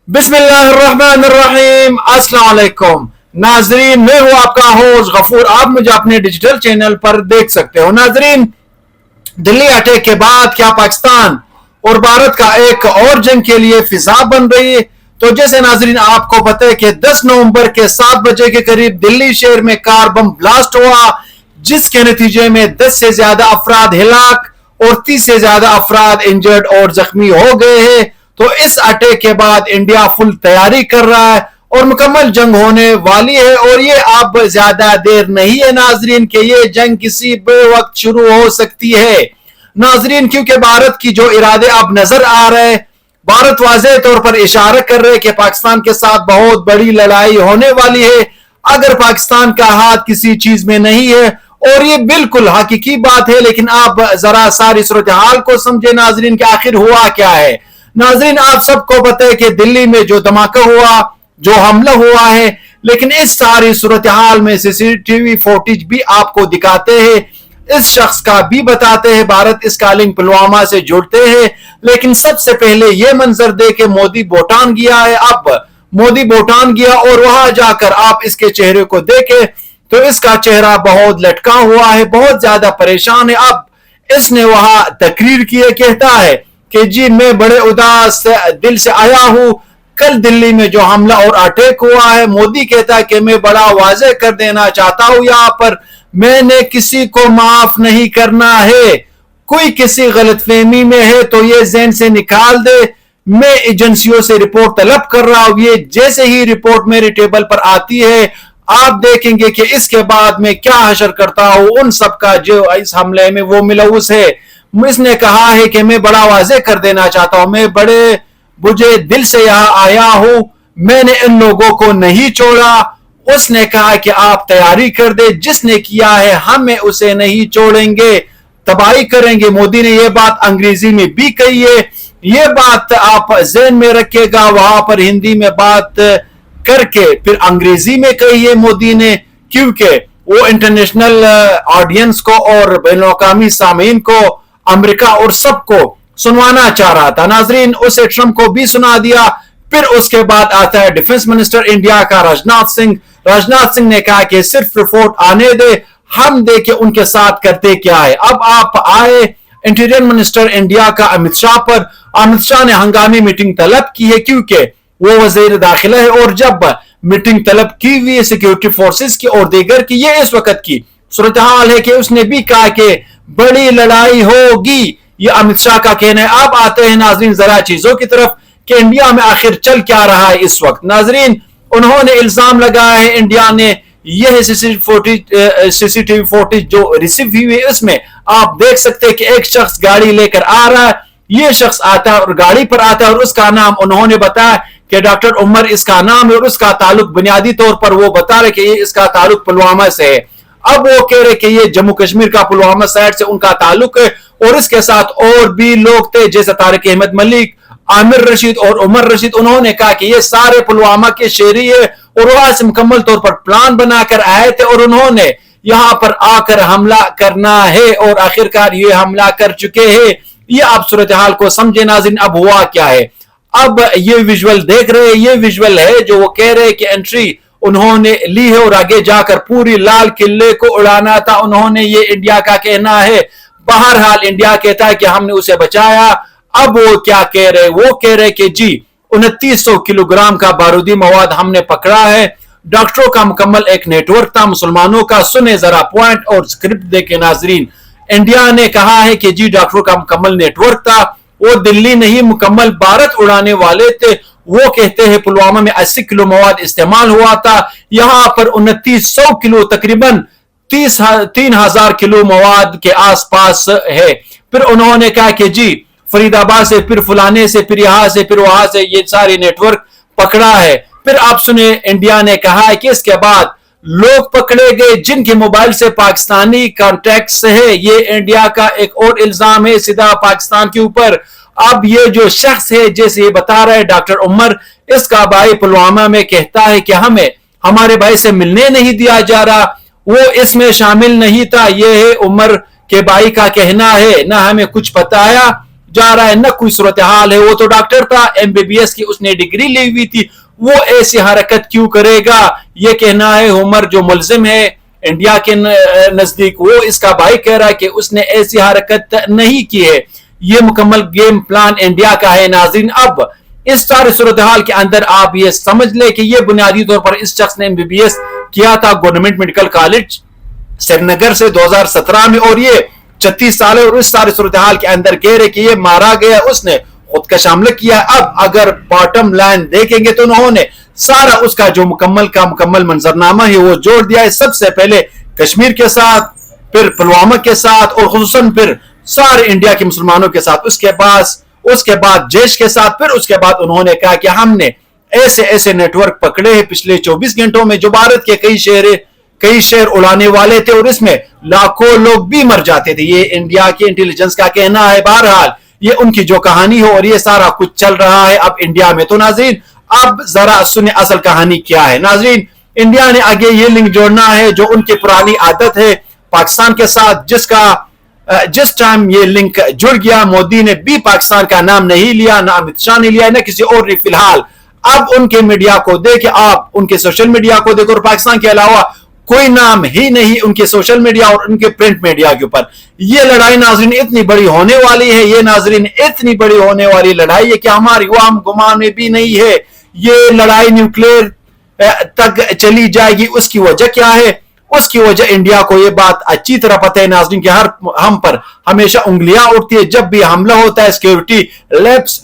बिस्मिल्लाहिर्रहमानिर्रहीम, अस्सलाम वालेकुम नाजरीन। मैं हूं आपका होस्ट गफूर। आप मुझे अपने डिजिटल चैनल पर देख सकते हो। नाजरीन, दिल्ली अटैक के बाद क्या पाकिस्तान और भारत का एक और जंग के लिए फिजा बन रही है? तो जैसे नाजरीन आपको पता है कि 10 नवंबर के 7 बजे के करीब दिल्ली शहर में कार बम ब्लास्ट हुआ, जिसके नतीजे में 10 से ज्यादा अफराद हिलाक और 30 से ज्यादा अफराद इंजर्ड और जख्मी हो गए हैं। तो इस अटैक के बाद इंडिया फुल तैयारी कर रहा है और मुकम्मल जंग होने वाली है, और ये अब ज्यादा देर नहीं है नाजरीन कि ये जंग किसी भी वक्त शुरू हो सकती है नाजरीन, क्योंकि भारत की जो इरादे अब नजर आ रहे हैं, भारत वाज़ेह तौर पर इशारा कर रहे हैं कि पाकिस्तान के साथ बहुत बड़ी लड़ाई होने वाली है अगर पाकिस्तान का हाथ किसी चीज में नहीं है। और ये बिल्कुल हकीकी बात है, लेकिन आप जरा सारी सूरत हाल को समझे नाजरीन कि आखिर हुआ क्या है। नाजरीन, आप सबको पता है कि दिल्ली में जो धमाका हुआ, जो हमला हुआ है, लेकिन इस सारी सूरत हाल में सीसीटीवी फुटेज भी आपको दिखाते हैं, इस शख्स का भी बताते हैं, भारत इस कालिंग पुलवामा से जुड़ते हैं। लेकिन सबसे पहले यह मंजर दे के मोदी भूटान गया है। अब मोदी भूटान गया और वहां जाकर आप इसके चेहरे को देखें तो इसका चेहरा बहुत लटका हुआ है, बहुत ज्यादा परेशान है। अब इसने वहां तकरीर की, कहता है कि जी मैं बड़े उदास दिल से आया हूं, कल दिल्ली में जो हमला और अटैक हुआ है, मोदी कहता है कि मैं बड़ा वाज़ेह कर देना चाहता हूं यहां पर, मैंने किसी को माफ नहीं करना है। कोई किसी गलतफहमी में है तो ये ज़हन से निकाल दे। मैं एजेंसियों से रिपोर्ट तलब कर रहा हूं, ये जैसे ही रिपोर्ट मेरे टेबल पर आती है आप देखेंगे कि इसके बाद मैं क्या हशर करता हूं उन सबका जो इस हमले में वो मिलौस है। इसने कहा है कि मैं बड़ा वाज़ेह कर देना चाहता हूं, मैं बड़े बुझे दिल से यहां आया हूं, मैंने इन लोगों को नहीं छोड़ा। उसने कहा कि आप तैयारी कर दे, जिसने किया है हमें उसे नहीं छोड़ेंगे, तबाही करेंगे। मोदी ने यह बात अंग्रेजी में भी कही है, यह बात आप ज़हन में रखिएगा। वहां पर हिंदी में बात करके फिर अंग्रेजी में कही है मोदी ने, क्योंकि वो इंटरनेशनल ऑडियंस को और बैनुल-अक़वामी सामीन को, अमेरिका और सबको सुनवाना चाह रहा था। नाजरीन, उसे ट्रंप को भी सुना दिया। फिर उसके बाद आता है डिफेंस मिनिस्टर इंडिया का राजनाथ सिंह। राजनाथ सिंह ने कहा कि सिर्फ रिपोर्ट आने दे, हम देखें उनके साथ करते क्या है। अब आप आए इंटीरियर मिनिस्टर इंडिया का अमित शाह पर। अमित शाह ने हंगामी मीटिंग तलब की है, क्योंकि वो वजीर दाखिला है, और जब मीटिंग तलब की हुई है सिक्योरिटी फोर्सेस की और दीगर की, ये इस वक्त की सूरत हाल है कि उसने भी कहा कि बड़ी लड़ाई होगी, ये अमित शाह का कहना है। अब आते हैं नाजरीन जरा चीजों की तरफ कि इंडिया में आखिर चल क्या रहा है इस वक्त। नाजरीन, उन्होंने इल्जाम लगाया है इंडिया ने, यह सीसीटीवी फुटेज जो रिसीव हुई है इसमें आप देख सकते हैं कि एक शख्स गाड़ी लेकर आ रहा है, यह शख्स आता है और गाड़ी पर आता है और उसका नाम उन्होंने बताया कि डॉक्टर उमर इसका नाम है, और उसका ताल्लुक बुनियादी तौर पर वो बता रहे कि ये इसका ताल्लुक पुलवामा से है। अब वो कह रहे कि ये जम्मू कश्मीर का पुलवामा साइड से उनका ताल्लुक है, और इसके साथ और भी लोग थे जैसे तारिक अहमद मलिक, आमिर रशीद और उमर रशीद। उन्होंने कहा कि ये सारे पुलवामा के शहरी है और वहां से मुकम्मल तौर पर प्लान बनाकर आए थे और उन्होंने यहां पर आकर हमला करना है, और आखिरकार ये हमला कर चुके हैं। ये आप सूरत हाल को समझे नाज़रीन। अब हुआ क्या है, अब ये विजुअल देख रहे हैं, ये विजुअल है जो वो कह रहे हैं कि एंट्री उन्होंने ली है और आगे जाकर पूरी लाल किले को उड़ाना था उन्होंने, ये इंडिया का कहना है। बहरहाल इंडिया कहता है कि हमने उसे बचाया। अब वो क्या कह रहे, वो कह रहे कि जी 2900 किलोग्राम का बारूदी मवाद हमने पकड़ा है। डॉक्टरों का मुकम्मल एक नेटवर्क था मुसलमानों का। सुने जरा पॉइंट और स्क्रिप्ट देखे नाजरीन। इंडिया ने कहा है कि जी डॉक्टरों का मुकम्मल नेटवर्क था, वो दिल्ली नहीं मुकम्मल भारत उड़ाने वाले थे। वो कहते हैं पुलवामा में 80 किलो मवाद इस्तेमाल हुआ था, यहां पर 2900 किलो तकरीबन 3000 किलो मवाद के आसपास है। फिर उन्होंने कहा कि जी फरीदाबाद से, फिर फुलाने से, फिर यहां से, फिर वहां से ये सारे नेटवर्क पकड़ा है। फिर आप सुने इंडिया ने कहा है कि इसके बाद लोग पकड़े गए जिनके मोबाइल से पाकिस्तानी कॉन्टैक्ट्स है। ये इंडिया का एक और इल्जाम है सीधा पाकिस्तान के ऊपर। अब ये जो शख्स है जैसे ये बता रहा है डॉक्टर उमर, इसका भाई पुलवामा में कहता है कि हमें हमारे भाई से मिलने नहीं दिया जा रहा, वो इसमें शामिल नहीं था। ये है उमर के भाई का कहना है, ना हमें कुछ बताया, जा रहा है, न कोई सूरत हाल है। वो तो डॉक्टर था, MBBS की उसने डिग्री ली हुई थी, वो ऐसी हरकत क्यों करेगा? ये कहना है उमर जो मुलजिम है इंडिया के नजदीक, वो इसका भाई कह रहा है कि उसने ऐसी हरकत नहीं की है। ये मुकम्मल गेम प्लान इंडिया का है। नाज़रीन, अब इस सारे सूरत हाल के अंदर आप ये समझ ले कि ये बुनियादी तौर पर इस शख्स ने MBBS किया था गवर्नमेंट मेडिकल कॉलेज श्रीनगर से 2017 में, और ये 36 साल है। और इस सारे सूरत हाल के अंदर कह रहे कि ये मारा गया, उसने खुदकश हमला किया। अब अगर बॉटम लाइन देखेंगे तो उन्होंने सारा उसका जो मुकम्मल मंजरनामा है वो जोड़ दिया है। सबसे पहले कश्मीर के साथ, फिर पुलवामा के साथ, और खुसूसन फिर सारे इंडिया के मुसलमानों के साथ, उसके बाद जैश के साथ, फिर उसके बाद उन्होंने कहा कि हमने ऐसे ऐसे नेटवर्क पकड़े हैं पिछले 24 घंटों में जो भारत के कई शहर उड़ाने वाले थे, और इसमें लाखों लोग भी मर जाते थे। ये इंडिया की इंटेलिजेंस का कहना है। बहरहाल ये उनकी जो कहानी हो, और ये सारा कुछ चल रहा है अब इंडिया में। तो नाजरीन, अब जरा सुने असल कहानी क्या है। नाजरीन, इंडिया ने आगे ये लिंक जोड़ना है जो उनकी पुरानी आदत है पाकिस्तान के साथ, जिस टाइम ये लिंक जुड़ गया, मोदी ने भी पाकिस्तान का नाम नहीं लिया, ना अमित शाह ने लिया, ना किसी और ने। फिलहाल अब उनके मीडिया को देखे, आप उनके सोशल मीडिया को देखो, और पाकिस्तान के अलावा कोई नाम ही नहीं उनके सोशल मीडिया और उनके प्रिंट मीडिया के ऊपर। ये लड़ाई नाजरीन इतनी बड़ी होने वाली है, ये नाजरीन इतनी बड़ी होने वाली लड़ाई है कि हमारी वाम गुमान में भी नहीं है। ये लड़ाई न्यूक्लियर तक चली जाएगी। उसकी वजह क्या है? उसकी वजह इंडिया को ये बात अच्छी तरह पता है नाज़रीन कि हम पर हमेशा उंगलियां उठती है जब भी हमला होता है, सिक्योरिटी लैप्स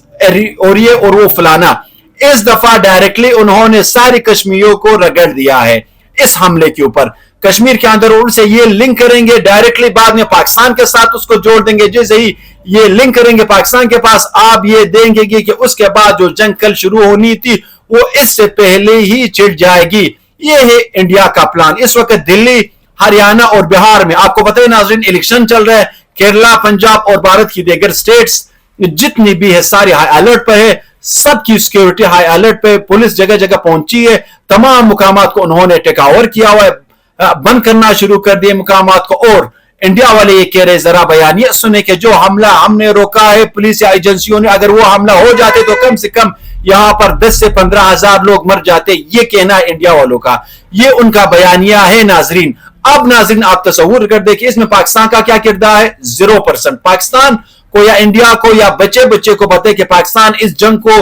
और ये और वो फलाना। इस दफा डायरेक्टली उन्होंने सारे कश्मीरियों को रगड़ दिया है इस हमले के ऊपर। कश्मीर के अंदर उनसे ये लिंक करेंगे डायरेक्टली, बाद में पाकिस्तान के साथ उसको जोड़ देंगे। जैसे ही ये लिंक करेंगे पाकिस्तान के पास, आप ये देंगे कि उसके बाद जो जंग कल शुरू होनी थी वो इससे पहले ही छिड़ जाएगी। ये है इंडिया का प्लान। इस वक्त दिल्ली, हरियाणा और बिहार में आपको पता है नाज़रीन इलेक्शन चल रहा है। केरला, पंजाब और भारत की दीगर स्टेट्स जितनी भी है सारी हाई अलर्ट पर है। सबकी सिक्योरिटी हाई अलर्ट पे, पुलिस जगह जगह पहुंची है। तमाम मुकामात को उन्होंने टेक ओवर किया हुआ है, बंद करना शुरू कर दिए मुकामात को। और इंडिया वाले ये कह रहे जरा बयानिया सुने कि जो हमला हमने रोका है पुलिस या एजेंसियों ने, अगर वो हमला हो जाते तो कम से कम यहां पर 10 से 15 हजार लोग मर जाते। ये कहना है इंडिया वालों का, ये उनका बयानिया है नाजरीन। अब नाजरीन आप तस्वुर कर देखिए इसमें पाकिस्तान का क्या किरदार है। 0%। पाकिस्तान को या इंडिया को या बच्चे को पता है कि पाकिस्तान इस जंग को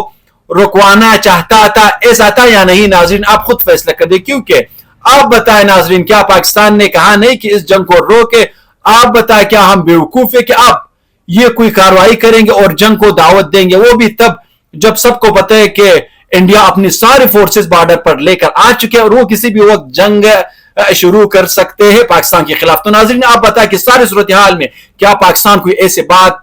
रुकवाना चाहता था, ऐसा था या नहीं नाजरीन? आप खुद फैसला कर दे। क्योंकि आप बताएं नाजरीन, क्या पाकिस्तान ने कहा नहीं कि इस जंग को रोके? आप बताएं क्या हम बेवकूफ है कि आप ये कोई कार्रवाई करेंगे और जंग को दावत देंगे? वो भी तब जब सबको पता है कि इंडिया अपनी सारे फोर्सेस बॉर्डर पर लेकर आ चुके हैं और वो किसी भी वक्त जंग शुरू कर सकते हैं पाकिस्तान के खिलाफ। तो नाज़रीन आप बताएं कि सारी सूरत हाल में क्या पाकिस्तान कोई ऐसी बात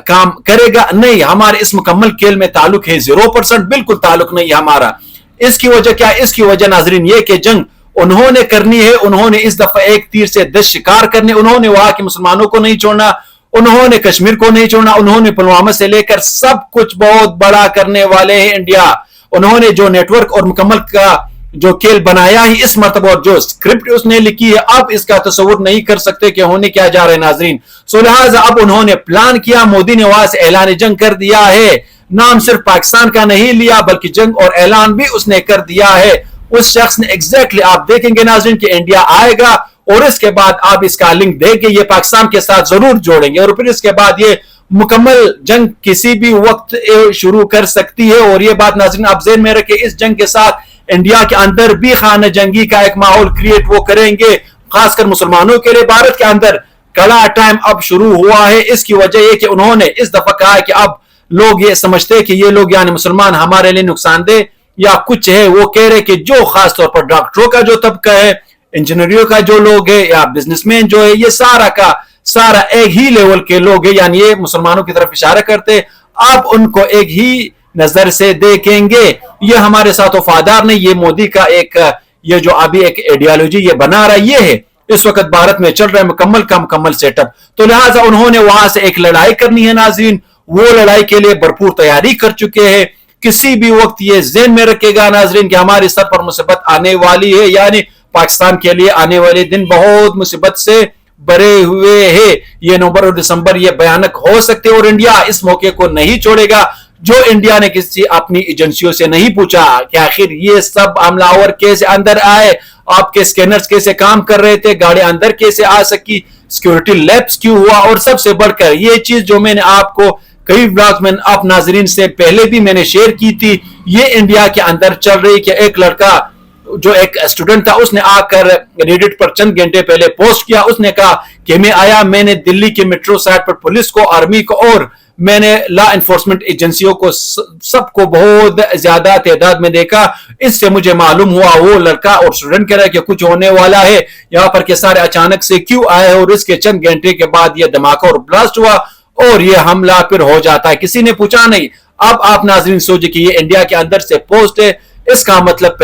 काम करेगा? नहीं, हमारे इस मुकम्मल खेल में ताल्लुक है 0%, बिल्कुल ताल्लुक नहीं है हमारा। इसकी वजह क्या? इसकी वजह नाज़रीन ये कि जंग उन्होंने करनी है, उन्होंने इस दफा एक तीर से 10 शिकार करने, उन्होंने वहां के मुसलमानों को नहीं छोड़ना, उन्होंने कश्मीर को नहीं छोड़ना, उन्होंने पुलवामा से लेकर सब कुछ बहुत बड़ा करने वाले हैं इंडिया। उन्होंने जो नेटवर्क और मुकम्मल का जो खेल बनाया है इस मरतबा और जो स्क्रिप्ट उसने लिखी है, अब इसका तस्वुर नहीं कर सकते कि होने क्या जा रहा है नाजरीन। सो लिहाजा अब उन्होंने प्लान किया, मोदी ने वहां से ऐलान जंग कर दिया है। नाम सिर्फ पाकिस्तान का नहीं लिया बल्कि जंग और ऐलान भी उसने कर दिया है। उस शख्स ने एग्जैक्टली आप देखेंगे नाजरीन कि इंडिया आएगा और इसके बाद आप इसका लिंक देके ये पाकिस्तान के साथ जरूर जोड़ेंगे और फिर इसके बाद ये मुकम्मल जंग किसी भी वक्त शुरू कर सकती है। और ये बात नाज़रीन आप ज़हन में रखें, इस जंग के साथ इंडिया के अंदर भी खाना जंगी का एक माहौल क्रिएट वो करेंगे, खासकर मुसलमानों के लिए। भारत के अंदर कड़ा टाइम अब शुरू हुआ है। इसकी वजह यह कि उन्होंने इस दफा कहा है कि अब लोग ये समझते हैं कि ये लोग यानी मुसलमान हमारे लिए नुकसानदेह या कुछ है। वो कह रहे कि जो खासतौर पर डॉक्टरों का जो तबका है, इंजीनियरियों का जो लोग है या बिजनेसमैन जो है, ये सारा का सारा एक ही लेवल के लोग है, यानी ये मुसलमानों की तरफ इशारा करते। आप उनको एक ही नजर से देखेंगे, ये हमारे साथ वफादार नहीं। ये मोदी का एक ये जो अभी एक आइडियोलॉजी ये बना रहा है, ये है इस वक्त भारत में चल रहा है मुकम्मल का मुकम्मल सेटअप। तो लिहाजा उन्होंने वहां से एक लड़ाई करनी है नाज़रीन, वो लड़ाई के लिए भरपूर तैयारी कर चुके हैं। किसी भी वक्त ये ज़हन में रखेगा नाज़रीन कि हमारे सर पर मुसीबत आने वाली है, यानी पाकिस्तान के लिए आने वाले दिन बहुत मुसीबत से बरे हुए हैं। ये नवंबर और दिसंबर ये भयानक हो सकते और इंडिया इस मौके को नहीं छोड़ेगा। जो इंडिया ने किसी अपनी एजेंसियों से नहीं पूछा कि आखिर ये सब हमलावर कैसे अंदर आए, आपके स्कैनर्स कैसे काम कर रहे थे, गाड़ी अंदर कैसे आ सकी, सिक्योरिटी लैप्स क्यों हुआ, और सबसे बढ़कर ये चीज जो मैंने आपको कई ब्लॉग्स में आप नाजरीन से पहले भी मैंने शेयर की थी, ये इंडिया के अंदर चल रही कि एक लड़का जो एक स्टूडेंट था उसने आकर रेडिट पर चंद घंटे पहले पोस्ट किया, उसने कहा कि मैं आया, मैंने दिल्ली के मेट्रो साइड पर पुलिस को, आर्मी को और मैंने लॉ एनफोर्समेंट एजेंसियों को सबको बहुत ज्यादा तादाद में देखा। इससे मुझे मालूम हुआ वो लड़का और स्टूडेंट कह रहा है कि कुछ होने वाला है यहाँ पर के सारे अचानक से क्यों आए, और इसके चंद घंटे के बाद ये धमाका और ब्लास्ट हुआ और ये हमला फिर हो जाता है, किसी ने पूछा नहीं। अब आप नाजरीन सोचिए कि ये इंडिया के अंदर से पोस्ट है, इसका मतलब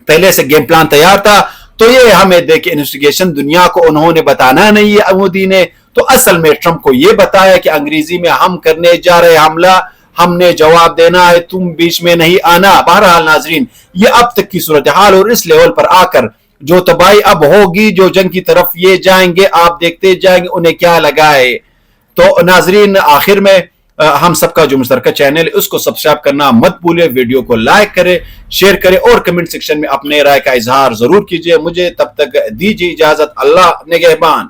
पहले से गेम प्लान तैयार था। तो ये हमें देखे इन्वेस्टिगेशन दुनिया को उन्होंने बताना नहीं है मोदी ने, तो असल में ट्रंप को ये बताया कि अंग्रेजी में हम करने जा रहे हमला, हमने जवाब देना है, तुम बीच में नहीं आना। बहरहाल नाजरीन, ये अब तक की सूरत हाल और इस लेवल पर आकर जो तबाही अब होगी, जो जंग की तरफ ये जाएंगे, आप देखते जाएंगे उन्हें क्या लगा है। तो नाजरीन, आखिर में हम सबका जो मुश्तरका चैनल है उसको सब्सक्राइब करना मत भूलिए, वीडियो को लाइक करें, शेयर करें और कमेंट सेक्शन में अपने राय का इजहार जरूर कीजिए। मुझे तब तक दीजिए इजाजत, अल्लाह निगहबान।